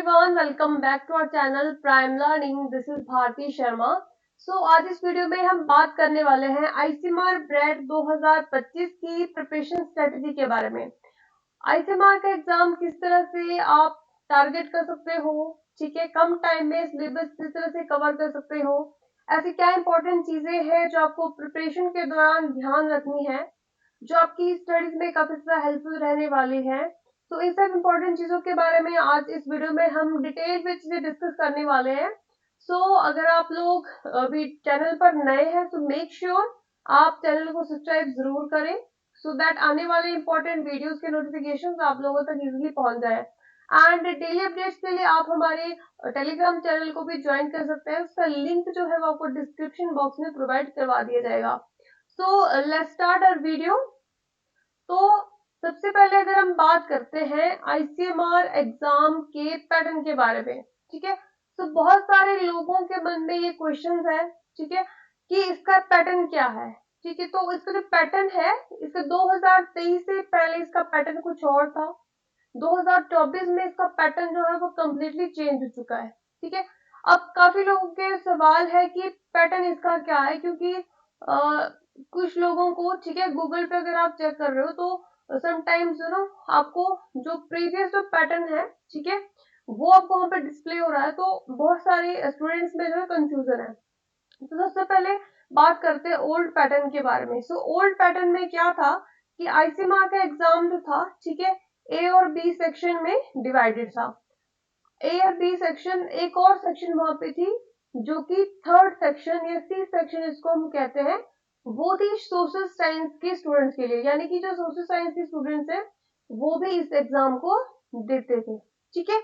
Everyone, welcome back to our channel prime learning. This is Bharti Sharma. आज इस video में हम बात करने वाले हैं आईसीएमआर ब्रेड 2025 की प्रिपरेशन स्ट्रेटजी के बारे में। आईसीएमआर का एग्जाम किस तरह से आप टारगेट कर सकते हो, ठीक है, कम टाइम में सिलेबस किस तरह से कवर कर सकते हो, ऐसी क्या इंपॉर्टेंट चीजें हैं जो आपको प्रिपरेशन के दौरान ध्यान रखनी है, जो आपकी स्टडीज में काफी ज्यादा हेल्पफुल रहने वाली है। तो इन सब इम्पोर्टेंट चीजों के बारे में आज इस वीडियो में हम डिटेल में चीजें डिस्कस करने वाले हैं। अगर आप लोग अभी चैनल पर नए हैं तो मेक श्योर आप चैनल को सब्सक्राइब जरूर करें, सो दैट आने वाले इंपॉर्टेंट वीडियोस के नोटिफिकेशंस आप लोगों तक इजीली पहुंच जाए। एंड डेली अपडेट्स के लिए आप हमारे टेलीग्राम चैनल को भी ज्वाइन कर सकते हैं। उसका लिंक जो है वो आपको डिस्क्रिप्शन बॉक्स में प्रोवाइड करवा दिया जाएगा। Let's start our video. तो सबसे पहले अगर हम बात करते हैं आईसीएमआर एग्जाम के पैटर्न के बारे में, ठीक है, तो बहुत सारे लोगों के मन में ये क्वेश्चन है, ठीक है, कि इसका पैटर्न क्या है। ठीक है, तो इसका जो पैटर्न है, इसका 2023 से पहले इसका पैटर्न कुछ और था। 2024 में इसका पैटर्न जो है वो कम्प्लीटली चेंज हो चुका है। ठीक है, अब काफी लोगों के सवाल है कि पैटर्न इसका क्या है, क्योंकि कुछ लोगों को, ठीक है, गूगल पे अगर आप चेक कर रहे हो तो समटाइम्स यू नो आपको जो प्रीवियस जो पैटर्न है, ठीक है, वो आपको वहां पे डिस्प्ले हो रहा है। तो बहुत सारे स्टूडेंट्स में जो है कंफ्यूजन है। तो सबसे पहले बात करते हैं ओल्ड पैटर्न के बारे में। ओल्ड पैटर्न में क्या था कि आईसीएमआर का एग्जाम जो था, ठीक है, ए और बी सेक्शन में डिवाइडेड था। ए और बी सेक्शन, एक और सेक्शन वहां पे थी जो कि थर्ड सेक्शन या सी सेक्शन इसको हम कहते हैं, वो थी सोशल साइंस के स्टूडेंट्स के लिए, यानी कि जो सोशल साइंस के स्टूडेंट्स हैं वो भी इस एग्जाम को देते थे। ठीक है,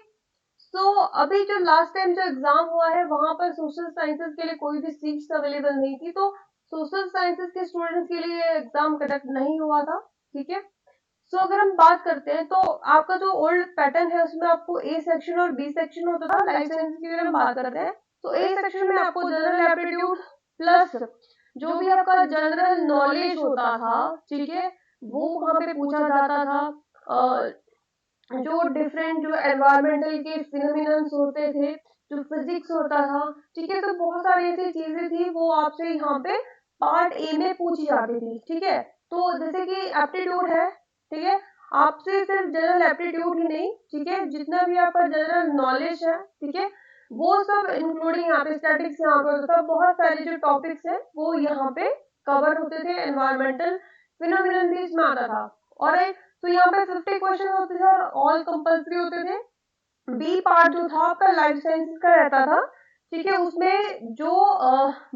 अभी जो लास्ट टाइम जो एग्जाम हुआ है वहां पर सोशल साइंसेस के लिए कोई भी सीट्स अवेलेबल नहीं थी, तो सोशल साइंसेस के स्टूडेंट्स के लिए एग्जाम कंडक्ट नहीं हुआ था। ठीक है, अगर हम बात करते हैं तो आपका जो ओल्ड पैटर्न है उसमें आपको ए सेक्शन और बी सेक्शन होता था। लाइफ साइंस की अगर हम बात करते हैं तो ए सेक्शन में आपको जनरल एप्टीट्यूड प्लस जो भी आपका जनरल नॉलेज होता था, ठीक है, वो वहां पे पूछा जाता था। जो डिफरेंट जो एनवायरमेंटल के फिनोमिनन्स होते थे, जो फिजिक्स होता था, ठीक है, तो बहुत सारी ऐसी चीजें थी वो आपसे यहाँ पे पार्ट ए में पूछी जाती थी। ठीक है, तो जैसे कि एप्टीट्यूड है, ठीक है, आपसे सिर्फ जनरल एप्टीट्यूड ही नहीं, ठीक है, जितना भी आपका जनरल नॉलेज है, ठीक है, वो सब इंक्लूडिंग यहाँ पे स्टैटिक्स यहाँ पे होता था। बहुत सारे जो टॉपिक्स हैं वो यहाँ पे कवर होते थे। एनवायरमेंटल फिनोमिनन भी इसमें आता था। और तो यहाँ पे 50 क्वेश्चन होते थे और ऑल कंपल्सरी होते थे। बी पार्ट जो था आपका लाइफ साइंसेस का रहता था। ठीक है, उसमें जो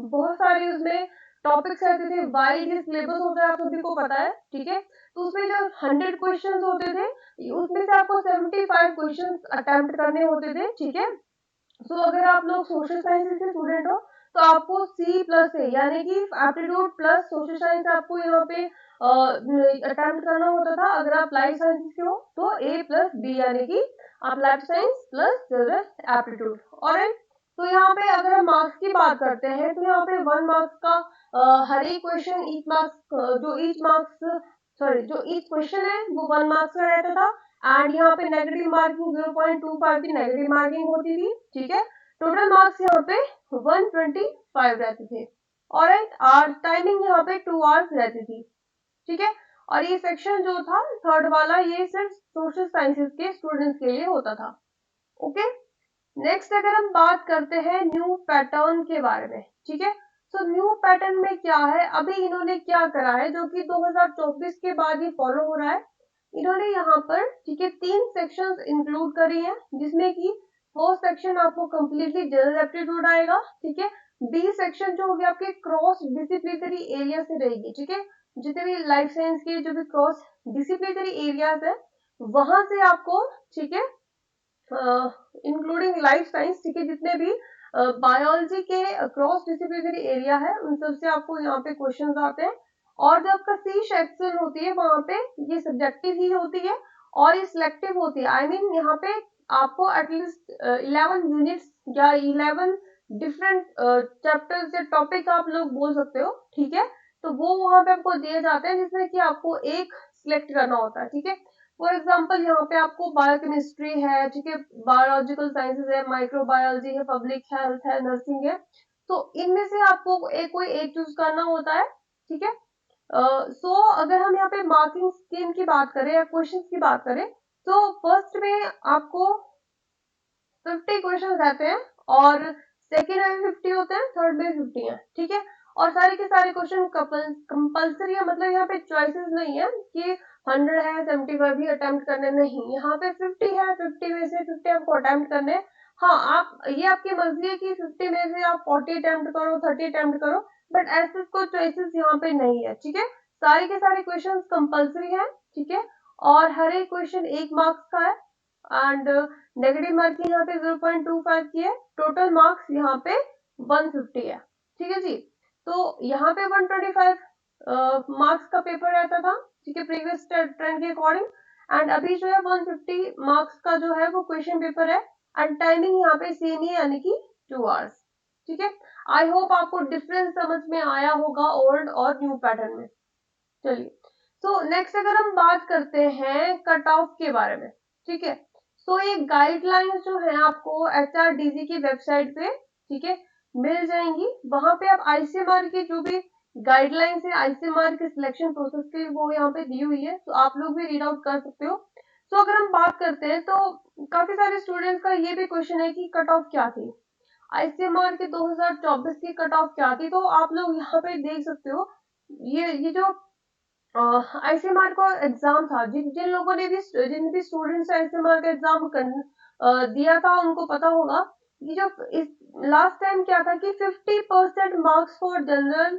बहुत सारे उसमें टॉपिक्स रहते थे। वाई जिस सिलेबस होता है आप सभी को पता है। ठीक है, तो उसमें जो 100 क्वेश्चन होते थे उसमें से आपको 75 क्वेश्चन अटेम्प्ट करने होते थे। ठीक है, अगर आप लोग सोशल साइंस के स्टूडेंट हो तो आपको सी प्लस है, यानी कि एप्टीट्यूड प्लस सोशल साइंस आपको यहाँ पे अटेम्प्ट करना होता था। अगर आप लाइफ साइंस के हो तो ए प्लस बी, यानी कि आप life science plus general aptitude. और तो यहाँ पे अगर हम मार्क्स की बात करते हैं तो यहाँ पे 1 मार्क्स का हर एक क्वेश्चन ईच मार्क्स जो ईच क्वेश्चन है वो 1 मार्क्स का रहता था। एंड यहाँ पे नेगेटिव मार्किंग 0.25 की नेगेटिव मार्किंग होती थी। ठीक है, टोटल मार्क्स यहाँ पे 125 रहते थे। और टाइमिंग यहाँ पे 2 आवर्स रहती थी। ठीक है, और ये सेक्शन जो था थर्ड वाला, ये सिर्फ सोशल साइंसेस के स्टूडेंट्स के लिए होता था। ओके, नेक्स्ट अगर हम बात करते हैं न्यू पैटर्न के बारे में। ठीक है, न्यू पैटर्न में क्या है, अभी इन्होंने क्या करा है जो कि 2024 के बाद ही फॉलो हो रहा है। इन्होंने यहाँ पर, ठीक है, 3 सेक्शंस इंक्लूड करी हैं, जिसमें कि फर्स्ट सेक्शन आपको कंप्लीटली जनरल एप्टीट्यूड आएगा। ठीक है, बी सेक्शन जो होगी आपके क्रॉस डिसिप्लिनरी एरिया से रहेगी। ठीक है, जितने भी लाइफ साइंस के जो भी क्रॉस डिसिप्लिनरी एरियाज है वहां से आपको, ठीक है, इंक्लूडिंग लाइफ साइंस, ठीक है, जितने भी बायोलॉजी के क्रॉस डिसिप्लिनरी एरिया है उन सब से आपको यहाँ पे क्वेश्चंस आते हैं। और जो आपका सी सेक्शन होती है वहां पे ये सब्जेक्टिव ही होती है और ये सिलेक्टिव होती है। आई मीन यहाँ पे आपको एटलीस्ट 11 यूनिट्स या 11 डिफरेंट चैप्टर्स या टॉपिक आप लोग बोल सकते हो। ठीक है, तो वो वहां पे आपको दिए जाते हैं जिसमें कि आपको एक सिलेक्ट करना होता है। ठीक है, फॉर एग्जाम्पल यहाँ पे आपको बायोकेमिस्ट्री है, ठीक है, बायोलॉजिकल साइंसेज है, माइक्रोबायोलॉजी है, पब्लिक हेल्थ है, नर्सिंग है, तो इनमें से आपको कोई एक चूज करना होता है, ठीक है। सो अगर हम यहाँ पे मार्किंग स्कीम की बात करें या क्वेश्चंस की बात करें, तो फर्स्ट में आपको 50 क्वेश्चन रहते हैं और सेकेंड में 50 होते हैं, थर्ड में 50 है, ठीक है। और सारे के सारे क्वेश्चन कंपल्सरी है, मतलब यहाँ पे चॉइसेस नहीं है कि 100 है 75 भी अटेम्प्ट करने, नहीं, यहाँ पे 50 है, 50 में से 50 आपको अटेम्प्ट करने। हाँ, आप ये आपकी मर्जी है कि 50 में से आप 40 अटेम्प्ट करो, 30 अटेम्प्ट करो, बट ऐसे कोई चॉइसेस यहाँ पे नहीं है, ठीक है। सारे के सारे क्वेश्चन कंपल्सरी है, ठीक है, और हर एक क्वेश्चन 1 मार्क्स का है एंड नेगेटिव मार्किंग यहाँ पे 0.25 की है, टोटल मार्क्स यहाँ पे 150 है, ठीक है जी। तो यहाँ पे 125 मार्क्स का पेपर रहता था, ठीक है, प्रीवियस ट्रेंड के अकॉर्डिंग, एंड अभी जो है 150 मार्क्स का जो है वो क्वेश्चन पेपर है, एंड टाइमिंग यहाँ पे सेम ही है, यानी कि 2 आवर्स, ठीक है। आई होप आपको डिफरेंस समझ में आया होगा ओल्ड और न्यू पैटर्न में। चलिए, तो नेक्स्ट अगर हम बात करते हैं कट ऑफ के बारे में, ठीक है, तो ये गाइडलाइंस जो है आपको एचआरडीसी की वेबसाइट पे, ठीक है, मिल जाएंगी। वहां पे आप आईसीएमआर की जो भी गाइडलाइंस है आईसीएमआर के सिलेक्शन प्रोसेस की, वो यहाँ पे दी हुई है, तो आप लोग भी रीड आउट कर सकते हो। तो अगर हम बात करते हैं तो काफी सारे स्टूडेंट्स का ये भी क्वेश्चन है कि कट ऑफ क्या थी, आईसीएमआर के 2024 की कट ऑफ क्या थी, तो आप लोग यहाँ पे देख सकते हो। ये जो आईसीएमआर का एग्जाम था, जिन जिन लोगों ने भी जिन भी स्टूडेंट्स आईसीएमआर का एग्जाम दिया था, उनको पता होगा कि जो इस लास्ट टाइम क्या था कि 50% मार्क्स फॉर जनरल,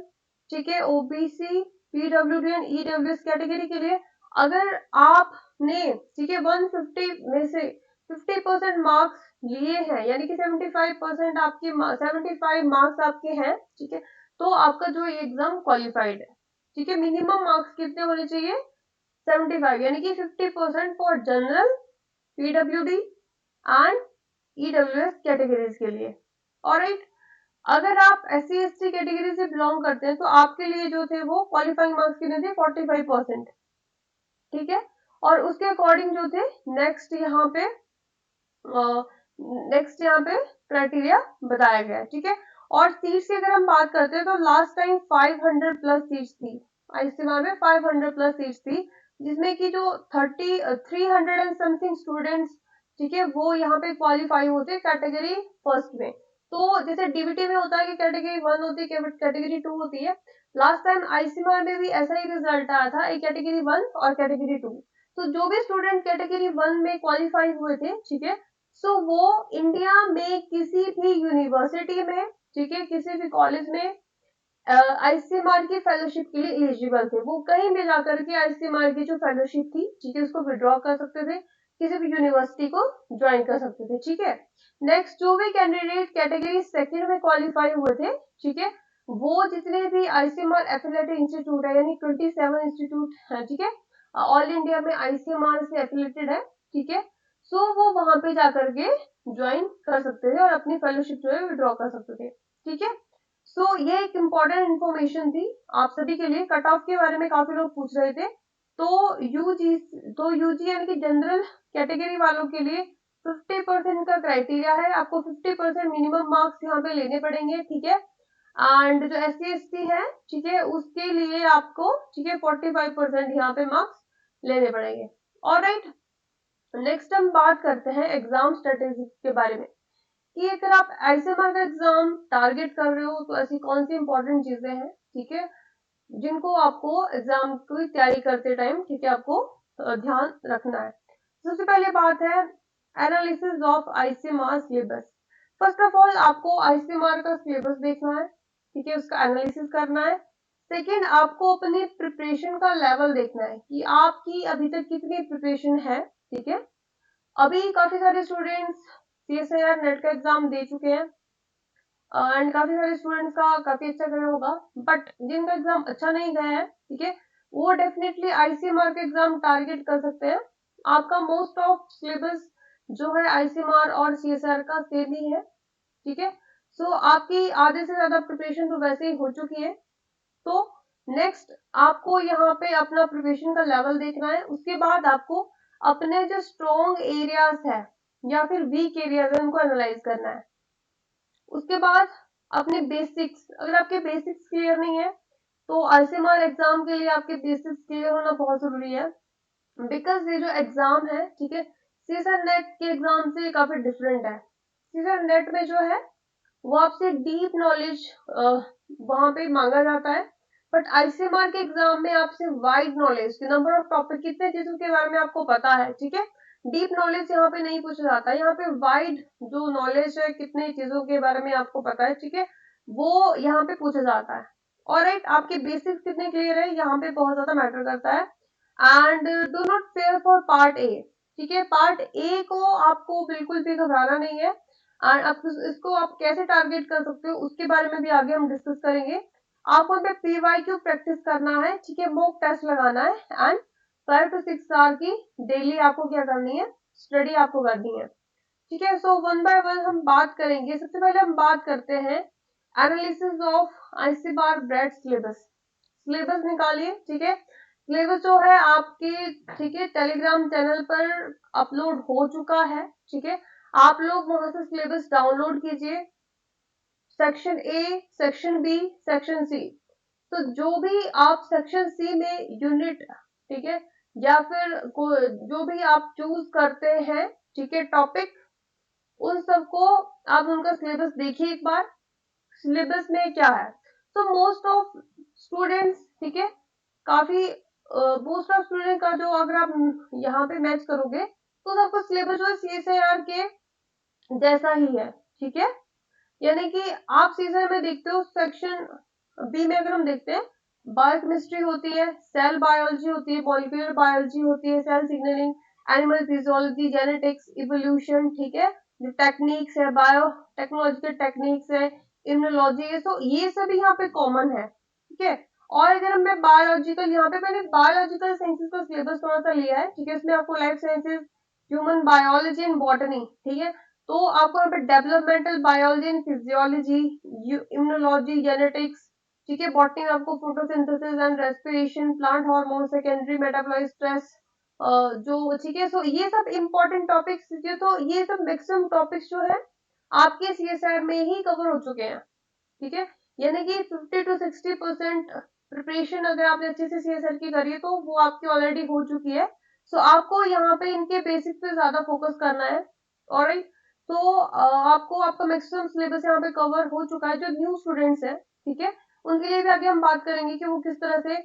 ठीक है, OBC, PWD and EWS category के लिए, अगर आपने, ठीक है, 150 में से 50% मार्क्स लिए हैं, यानी कि 75% आपकी 75 मार्क्स आपके हैं, ठीक है, तो आपका जो एग्जाम क्वालिफाइड है, ठीक है। मिनिमम मार्क्स कितने होने चाहिए, 75, यानी कि 50% for general, PWD and EWS categories के लिए। ऑलराइट, अगर आप एससी एसटी कैटेगरी से बिलोंग करते हैं तो आपके लिए जो थे वो क्वालिफाइंग मार्क्स कितने थे, 45%, ठीक है। और उसके अकॉर्डिंग जो थे नेक्स्ट यहाँ पे क्राइटेरिया बताया गया है, ठीक है। और सीट्स की अगर हम बात करते हैं तो लास्ट टाइम 500 प्लस सीट्स थी, आईसीएमआर में 500 प्लस सीट्स थी, जिसमें की जो 300 एंड समथिंग स्टूडेंट्स, ठीक है, वो यहाँ पे क्वालिफाई होते कैटेगरी फर्स्ट में। तो जैसे डीबीटी में होता है कि कैटेगरी 1 होती है, कैटेगरी 2 होती है, लास्ट टाइम आईसीएमआर में भी ऐसा ही रिजल्ट आया था, एक कैटेगरी 1 और कैटेगरी 2। तो जो भी स्टूडेंट कैटेगरी 1 में क्वालिफाई हुए थे, ठीक है, सो वो इंडिया में किसी भी यूनिवर्सिटी में, ठीक है, किसी भी कॉलेज में आईसीएमआर की फेलोशिप के लिए एलिजिबल थे। वो कहीं भी जाकर के आईसीएमआर की जो फेलोशिप थी, ठीक है, उसको विड्रॉ कर सकते थे, किसी भी यूनिवर्सिटी को ज्वाइन कर सकते थे, ठीक है। नेक्स्ट, जो भी कैंडिडेट कैटेगरी सेकंड में क्वालिफाई हुए थे, ठीक है, वो जितने भी आईसीएमआर एफिलिएटेड इंस्टीट्यूट है, यानी 27 इंस्टीट्यूट है, ठीक है, ऑल इंडिया में आईसीएमआर से एफिलिएटेड है, ठीक है, सो वो वहां पे जाकर के ज्वाइन कर सकते थे और अपनी फेलोशिप जो है विड्रॉ कर सकते थे, ठीक है। सो ये एक इम्पोर्टेंट इंफॉर्मेशन थी आप सभी के लिए। कट ऑफ के बारे में काफी लोग पूछ रहे थे, तो यूजी यानी कि जनरल कैटेगरी वालों के लिए 50% का क्राइटेरिया है, आपको 50% मिनिमम मार्क्स यहाँ पे लेने पड़ेंगे, ठीक है। एंड जो एस सी है, ठीक है, उसके लिए आपको, ठीक है, 45% यहाँ पे मार्क्स लेने पड़ेंगे। ऑलराइट, नेक्स्ट हम बात करते हैं एग्जाम स्ट्रेटेजी के बारे में, कि अगर आप आईसीएमआर का एग्जाम टारगेट कर रहे हो तो ऐसी कौन सी इंपॉर्टेंट चीजें हैं, ठीक है, जिनको आपको एग्जाम की तैयारी करते टाइम, ठीक है, आपको ध्यान रखना है। सबसे पहले बात है analysis of ICMR syllabus. First of all आपको आईसीएमआर का सिलेबस देखना है, ठीक है, उसका एनालिसिस करना है। सेकेंड, आपको अपनी प्रिपरेशन का लेवल देखना है कि आपकी अभी तक कितनी प्रिपरेशन है, ठीक है। अभी काफी सारे स्टूडेंट्स सीएसआईआर नेट का एग्जाम दे चुके हैं एंड काफी सारे स्टूडेंट्स का काफी अच्छा गया होगा, बट जिनका एग्जाम अच्छा नहीं गया है, ठीक है, वो डेफिनेटली आईसीएमआर का एग्जाम टारगेट कर सकते हैं। आपका मोस्ट ऑफ सिलेबस जो है आईसीएमआर और सीएसआर का सेम ही है, ठीक है। सो आपकी आधे से ज्यादा प्रिपरेशन तो वैसे ही हो चुकी है। तो नेक्स्ट आपको यहाँ पे अपना प्रिपरेशन का लेवल देखना है, उसके बाद आपको अपने जो स्ट्रॉन्ग एरियाज है या फिर वीक एरियाज है उनको एनालाइज करना है। उसके बाद अपने बेसिक्स, अगर आपके बेसिक्स क्लियर नहीं है तो आईसीएमआर एग्जाम के लिए आपके बेसिक्स क्लियर होना बहुत जरूरी है। बिकॉज ये जो एग्जाम है, ठीक है, सीजर नेट के एग्जाम से काफी डिफरेंट है। सीजर नेट में जो है वो आपसे डीप नॉलेज वहां पे मांगा जाता है, बट आईसीएमआर के एग्जाम में आपसे wide knowledge, number of topic, कितने चीजों के बारे में आपको पता है, ठीक है। डीप नॉलेज यहाँ पे नहीं पूछा जाता, यहाँ पे वाइड जो नॉलेज है, कितने चीजों के बारे में आपको पता है, ठीक है, वो यहाँ पे पूछा जाता है। ऑलराइट, आपके बेसिक्स कितने क्लियर है यहाँ पे बहुत ज्यादा मैटर करता है। And do not fair for part A, ठीक है। पार्ट ए को आपको बिल्कुल भी घबराना नहीं है, एंड आप इसको आप कैसे टारगेट कर सकते हो उसके बारे में भी आगे हम डिस्कस करेंगे। आपको पे पीवाईक्यू प्रैक्टिस करना है, ठीक है, मॉक टेस्ट लगाना है, एंड 5 to 6 आवर की डेली आपको क्या करनी है, स्टडी आपको करनी है, ठीक है। सो वन बाय वन हम बात करेंगे। सबसे पहले हम बात करते हैं analysis of ICMR bread syllabus. Syllabus निकालिए, ठीक है। सिलेबस जो है आपके, ठीक है, टेलीग्राम चैनल पर अपलोड हो चुका है, ठीक है। आप लोग वहां से सिलेबस डाउनलोड कीजिए। Section A, section B, section C, तो जो भी आप सेक्शन सी में यूनिट, ठीक है, या फिर जो भी आप चूज करते हैं, ठीक है, टॉपिक, उन सबको आप उनका सिलेबस देखिए एक बार। सिलेबस में क्या है, तो मोस्ट ऑफ स्टूडेंट्स, ठीक है, काफी मोस्ट ऑफ स्टूडेंट का जो, अगर आप यहाँ पे मैच करोगे तो सबका सिलेबस जो है सीएसआईआर के जैसा ही है, ठीक है। यानी कि आप सीजन में देखते हो, सेक्शन बी में अगर हम देखते हैं, बायोकेमिस्ट्री होती है, सेल बायोलॉजी होती है, मॉलिक्यूलर बायोलॉजी होती है, cell signalling, animal physiology, genetics, evolution, ठीक है, जो टेक्निक्स है, बायो टेक्नोलॉजिकल टेक्निक्स है, इम्यूनोलॉजी है, तो ये सभी यहाँ पे कॉमन है, ठीक है। और अगर मैं बायोलॉजिकल, यहाँ पे मैंने बायोलॉजिकल साइंसेस का सिलेबस थोड़ा सा लिया है, ठीक है, इसमें आपको life sciences, human biology and botany, ठीक है, तो आपको यहाँ पे developmental biology and physiology, immunology, genetics, ठीक है, बॉटनी में आपको photosynthesis and respiration, plant hormone, secondary metabolic stress, जो, ठीक है, सो ये सब इंपॉर्टेंट टॉपिक्स, तो ये सब मैक्सिमम टॉपिक्स जो है आपके सीएसआर में ही कवर हो चुके हैं, ठीक है। यानी कि 50 to 60% प्रिपरेशन अगर आपने अच्छे से सीएसआर की करी है तो वो आपकी ऑलरेडी हो चुकी है। सो आपको यहाँ पे इनके बेसिक्स पे ज्यादा फोकस करना है, ऑलराइट। तो आपको आपका मैक्सिमम सिलेबस यहाँ पे कवर हो चुका है। जो न्यू स्टूडेंट्स है, ठीक है, उनके लिए भी आगे हम बात करेंगे कि वो किस तरह से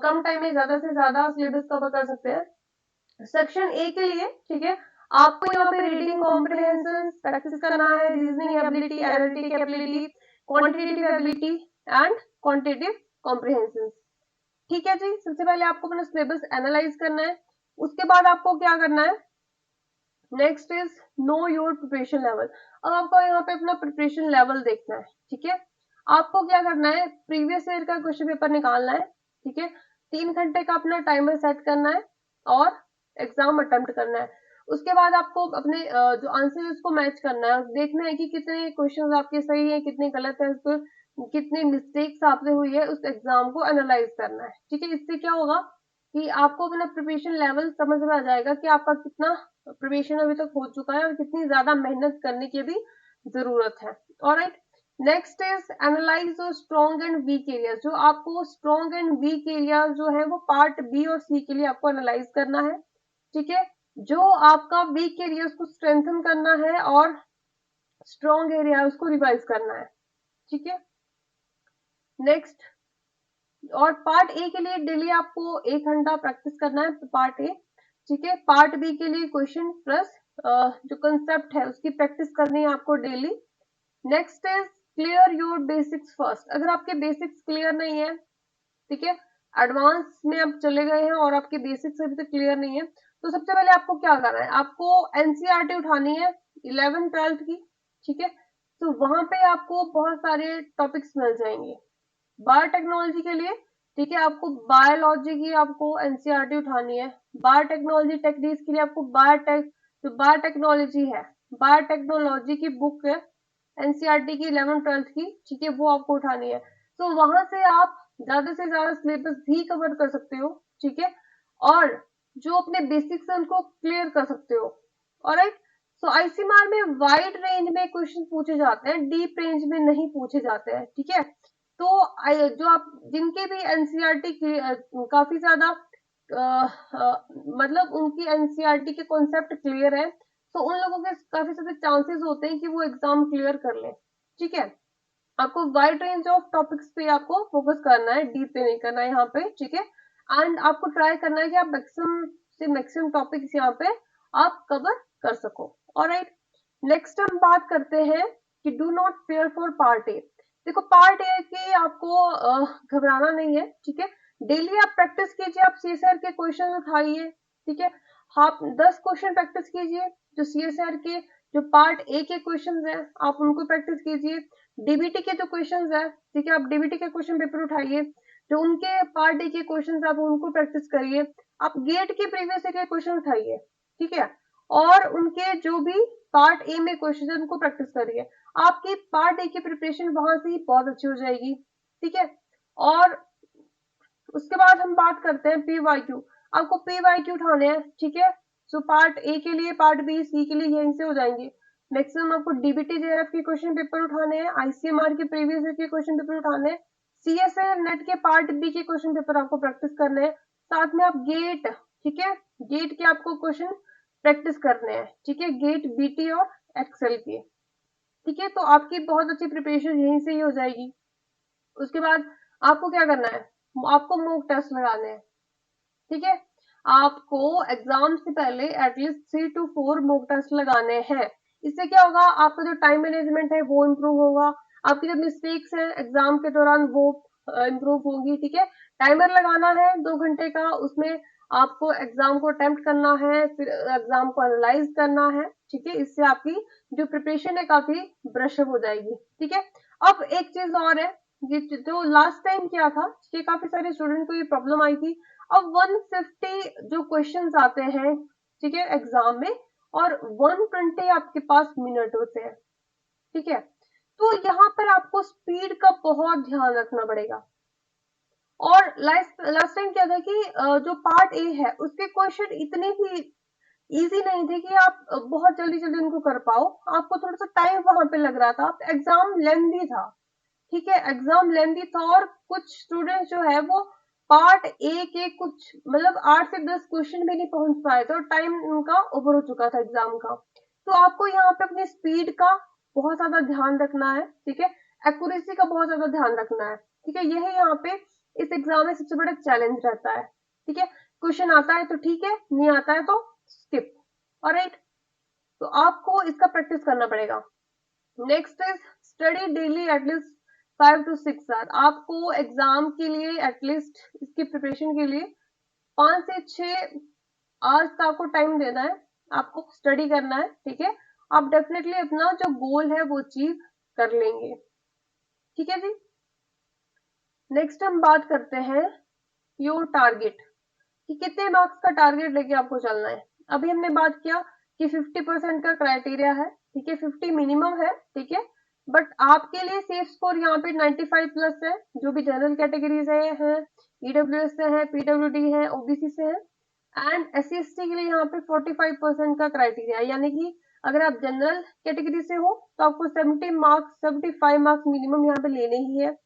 कम टाइम में ज्यादा से ज्यादा सिलेबस कवर कर सकते हैं। सेक्शन ए के लिए, ठीक है, आपको यहाँ पे रीडिंग कॉम्प्रिहेंशन प्रैक्टिस करना है, reasoning ability, analytic ability, quantitative ability and quantitative comprehension, ठीक है जी। सबसे पहले आपको अपना सिलेबस एनालाइज करना है। उसके बाद आपको क्या करना है, next is know your preparation level. अब आपको यहाँ पे अपना प्रिपरेशन लेवल देखना है, ठीक है। आपको क्या करना है, प्रीवियस ईयर का क्वेश्चन पेपर निकालना है, ठीक है, 3 घंटे का अपना टाइमर सेट करना है और एग्जाम अटेम्प्ट करना है। उसके बाद आपको अपने जो आंसर है उसको मैच करना है, देखना है कि कितने क्वेश्चन आपके सही है, कितने गलत है, उसको कितनी मिस्टेक्स आपसे हुई है, उस एग्जाम को एनालाइज करना है, ठीक है। इससे क्या होगा कि आपको अपना प्रिपरेशन लेवल समझ में आ जाएगा कि आपका कितना प्रिपरेशन अभी तक हो चुका है और कितनी ज्यादा मेहनत करने की भी जरूरत है, alright. Next is analyse your strong and weak areas. जो आपको स्ट्रॉन्ग एंड वीक एरियाज जो है वो पार्ट बी और सी के लिए आपको एनालाइज करना है, ठीक है। जो आपका वीक एरिया उसको स्ट्रेंथन करना है और स्ट्रॉन्ग एरिया उसको रिवाइज करना है, ठीक है। नेक्स्ट, और पार्ट ए के लिए डेली आपको 1 घंटा प्रैक्टिस करना है पार्ट ए, ठीक है। पार्ट बी के लिए क्वेश्चन प्लस जो कंसेप्ट है उसकी प्रैक्टिस करनी है आपको daily. Next is clear your basics first. अगर आपके बेसिक्स क्लियर नहीं है, ठीक है, एडवांस में आप चले गए हैं और आपके बेसिक्स अभी तक क्लियर नहीं है, तो सबसे पहले आपको क्या करना है, आपको एनसीईआरटी उठानी है 11th-12th की, ठीक है। तो वहां पे आपको बहुत सारे टॉपिक्स मिल जाएंगे। बायोटेक्नोलॉजी के लिए, ठीक है, आपको बायोलॉजी की आपको एनसीईआरटी उठानी है। बायोटेक्नोलॉजी टेक्निक्स के लिए आपको जो बायोटेक्नोलॉजी है, बायोटेक्नोलॉजी की बुक है एनसीईआरटी की 11th-12th की, ठीक है, वो आपको उठानी है। तो वहां से आप ज्यादा से ज्यादा सिलेबस भी कवर कर सकते हो, ठीक है। और जो अपने बेसिक्स है उनको क्लियर कर सकते हो। ऑलराइट, सो आईसीएमआर में वाइड रेंज में क्वेश्चन पूछे जाते हैं, डीप रेंज में नहीं पूछे जाते हैं, ठीक है। तो जो आप जिनके भी एनसीईआरटी काफी ज्यादा मतलब उनकी एनसीईआरटी के कॉन्सेप्ट क्लियर है, तो उन लोगों के काफी ज्यादा चांसेस होते हैं कि वो एग्जाम क्लियर कर लें, ठीक है। आपको वाइड रेंज ऑफ टॉपिक्स पे आपको फोकस करना है, डीप पे नहीं करना है यहाँ पे, ठीक है। एंड आपको ट्राई करना है कि आप मैक्सिमम से मैक्सिमम टॉपिक्स यहाँ पे आप कवर कर सको। ऑलराइट, नेक्स्ट हम बात करते हैं कि do not fair for part A. देखो पार्ट ए की आपको घबराना नहीं है, ठीक है। डेली आप प्रैक्टिस कीजिए, आप सीएसआर के क्वेश्चन उठाइए, ठीक है। आप 10 क्वेश्चन प्रैक्टिस कीजिए, जो सीएसआर के जो पार्ट ए के क्वेश्चन है आप उनको प्रैक्टिस कीजिए। डीबीटी के जो क्वेश्चन है, ठीक है, आप डीबीटी के क्वेश्चन पेपर उठाइए, जो उनके पार्ट डी के क्वेश्चन आप उनको प्रैक्टिस करिए। आप गेट के प्रीवियस के क्वेश्चन उठाइए, ठीक है, और उनके जो भी पार्ट ए में क्वेश्चन है उनको प्रैक्टिस करिए। आपकी पार्ट ए की प्रिपरेशन वहां से ही बहुत अच्छी हो जाएगी, ठीक है। और उसके बाद हम बात करते हैं पीवाईक्यू। आपको पीवाईक्यू उठाने हैं, ठीक है। सो पार्ट ए के लिए, पार्ट बी, सी के लिए यहीं से हो जाएंगे। मैक्सिमम आपको डीबीटी जेआरएफ के क्वेश्चन पेपर उठाने हैं, आईसीएमआर के प्रीवियस ईयर के क्वेश्चन पेपर उठाने हैं, सीएसआर नेट के पार्ट बी के क्वेश्चन पेपर आपको प्रैक्टिस करने हैं। साथ में आप गेट, ठीक है, गेट के आपको क्वेश्चन प्रैक्टिस करने हैं, ठीक है, गेट, बीटी और एक्सेल के, ठीक है। तो आपकी बहुत अच्छी प्रिपरेशन यहीं से ही हो जाएगी। उसके बाद आपको क्या करना है, आपको मॉक टेस्ट लगाने हैं, ठीक है। आपको एग्जाम से पहले एटलीस्ट 3 to 4 मॉक टेस्ट लगाने हैं। इससे क्या होगा, आपका जो टाइम मैनेजमेंट है वो इम्प्रूव होगा, आपकी जो मिस्टेक्स हैं एग्जाम के दौरान वो इम्प्रूव होगी, ठीक है। टाइमर लगाना है 2 घंटे का, उसमें आपको एग्जाम को अटेम्प्ट करना है, फिर एग्जाम को एनालाइज करना है, ठीक है। इससे आपकी जो प्रिपरेशन है काफी ब्रश अप हो जाएगी, ठीक है। अब एक चीज और है, ये जो लास्ट टाइम क्या था कि काफी सारे स्टूडेंट को ये प्रॉब्लम आई थी। अब 150 जो क्वेश्चंस आते हैं, ठीक है, एग्जाम में, और 120 आपके पास मिनट होते हैं, ठीक है। तो यहाँ पर आपको स्पीड का बहुत ध्यान रखना पड़ेगा। और लास्ट टाइम क्या था कि जो पार्ट ए है उसके क्वेश्चन इतने भी इजी नहीं थे कि आप बहुत जल्दी जल्दी उनको कर पाओ, आपको थोड़ा सा टाइम वहां पे लग रहा था, एग्जाम लेंथी था, ठीक है, एग्जाम लेंथी था। और कुछ स्टूडेंट्स जो है वो पार्ट ए के कुछ मतलब 8 से 10 क्वेश्चन भी नहीं पहुंच पाए थे और टाइम उनका ओवर हो चुका था एग्जाम का। तो आपको यहाँ पे अपनी स्पीड का बहुत ज्यादा ध्यान रखना है, ठीक है, एक्यूरेसी का बहुत ज्यादा ध्यान रखना है, ठीक है। यही यहाँ पे इस एग्जाम में सबसे बड़ा चैलेंज रहता है, ठीक है। क्वेश्चन आता है तो ठीक है, नहीं आता है तो स्किप। ऑलराइट, तो आपको इसका प्रैक्टिस करना पड़ेगा। Next is study daily at least 5 to 6 hour. आपको एग्जाम के लिए एटलीस्ट इसकी प्रिपरेशन के लिए 5 से 6 आवर्स का आपको टाइम देना है, आपको स्टडी करना है, ठीक है। आप डेफिनेटली अपना जो गोल है वो अचीव कर लेंगे, ठीक है जी। नेक्स्ट हम बात करते हैं योर टारगेट, कि कितने मार्क्स का टारगेट लेके आपको चलना है। अभी हमने बात किया कि 50% का क्राइटेरिया है, ठीक है, 50 मिनिमम है, ठीक है। बट आपके लिए सेफ स्कोर यहाँ पे 95 प्लस है, जो भी जनरल कैटेगरी से है, ईडब्ल्यूएस से है, पीडब्ल्यूडी है, ओबीसी से है। एंड एससी एसटी के लिए यहाँ पे 45% का क्राइटेरिया है, यानी कि अगर आप जनरल कैटेगरी से हो तो आपको 70 मार्क्स 75 मार्क्स मिनिमम यहाँ पे लेने ही है।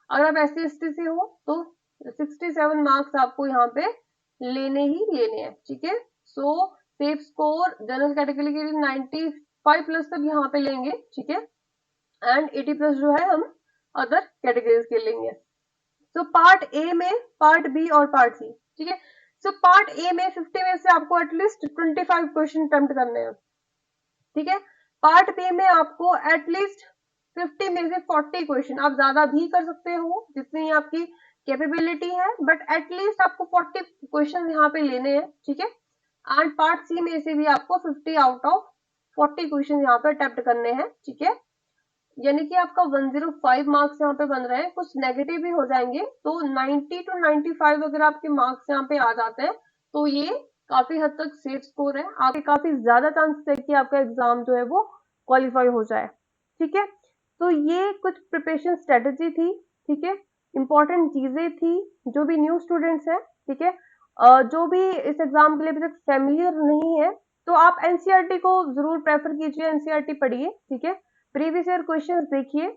अगर आप एससी एसटी से हो तो 67 मार्क्स आपको यहाँ पे लेने ही लेने हैं, ठीक है। सो सेफ स्कोर जनरल कैटेगरी के लिए 95 प्लस तक यहाँ पे लेंगे, ठीक है। एंड 80 प्लस जो है हम अदर कैटेगरीज के लेंगे। सो पार्ट ए में, पार्ट बी और पार्ट सी, ठीक है। सो पार्ट ए में 50 में से आपको एटलीस्ट 25 क्वेश्चन अटेम्प्ट करने हैं, ठीक है। पार्ट बी में आपको एटलीस्ट 50 में से 40 क्वेश्चन, आप ज्यादा भी कर सकते हो जितनी आपकी कैपेबिलिटी है, बट एटलीस्ट आपको 40 क्वेश्चन यहाँ पे लेने हैं, ठीक है। एंड पार्ट सी में से भी आपको 50 आउट ऑफ 40 क्वेश्चन यहाँ पे अटेम्प्ट करने हैं, ठीक है। यानी कि आपका 105 मार्क्स यहाँ पे बन रहे हैं, कुछ नेगेटिव भी हो जाएंगे तो 90 to 95 अगर आपके मार्क्स यहाँ पे आ जाते हैं तो ये काफी हद तक सेफ स्कोर है, आपके काफी ज्यादा चांसेस है कि आपका एग्जाम जो है वो क्वालिफाई हो जाए, ठीक है। तो ये कुछ प्रिपरेशन स्ट्रेटेजी थी, ठीक है, इंपॉर्टेंट चीजें थी जो भी न्यू स्टूडेंट्स हैं, ठीक है। जो भी इस एग्जाम के लिए अभी तक फेमिलियर नहीं है, तो आप एनसीईआरटी को जरूर प्रेफर कीजिए, एनसीईआरटी पढ़िए, ठीक है। प्रीवियस ईयर क्वेश्चंस देखिए,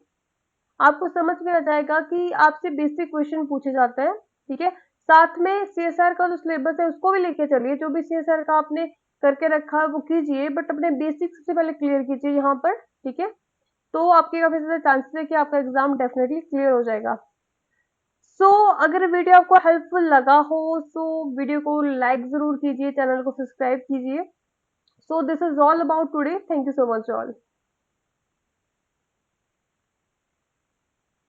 आपको समझ में आ जाएगा कि आपसे बेसिक क्वेश्चन पूछे जाते हैं, ठीक है। साथ में सीएसआर का जो सिलेबस है उसको भी लेके चलिए, जो भी सीएसआर का आपने करके रखा है वो कीजिए, बट अपने बेसिक सबसे पहले क्लियर कीजिए यहाँ पर, ठीक है। तो आपके काफी ज्यादा चांसेस है कि आपका एग्जाम डेफिनेटली क्लियर हो जाएगा। अगर वीडियो आपको हेल्पफुल लगा हो, वीडियो को लाइक जरूर कीजिए, चैनल को सब्सक्राइब कीजिए। This is all about today. Thank you so much all.